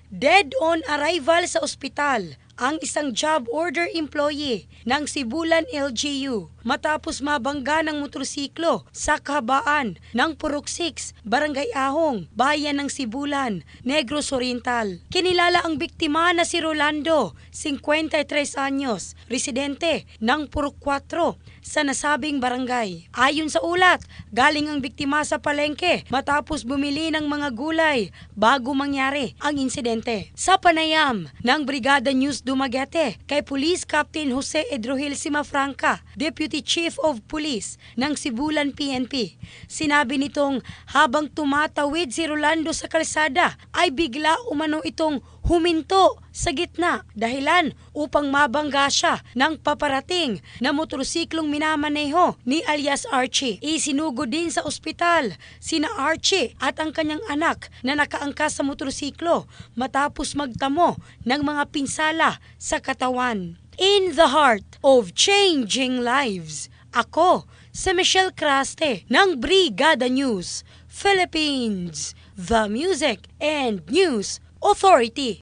Dead on arrival sa ospital ang isang job order employee ng Sibulan LGU matapos mabangga ng motorsiklo sa kahabaan ng Purok 6, Barangay Ahong, Bayan ng Sibulan, Negros Oriental. Kinilala ang biktima na si Rolando, 53 anyos, residente ng Purok 4 sa nasabing barangay. Ayon sa ulat, galing ang biktima sa palengke matapos bumili ng mga gulay bago mangyari ang insidente. Sa panayam ng Brigada News Dumaguete kay Police Captain Jose Edrohil Simafranca, Deputy Chief of Police ng Sibulan PNP, sinabi nitong habang tumatawid si Rolando sa kalsada ay bigla umano itong huminto sa gitna dahilan upang mabangga siya ng paparating na motorsiklong minamaneho ni alias Archie. Isinugod din sa ospital sina Archie at ang kanyang anak na nakaangkas sa motorsiklo matapos magtamo ng mga pinsala sa katawan. In the heart of changing lives, ako si Michelle Craste ng Brigada News Philippines, the Music and News Authority.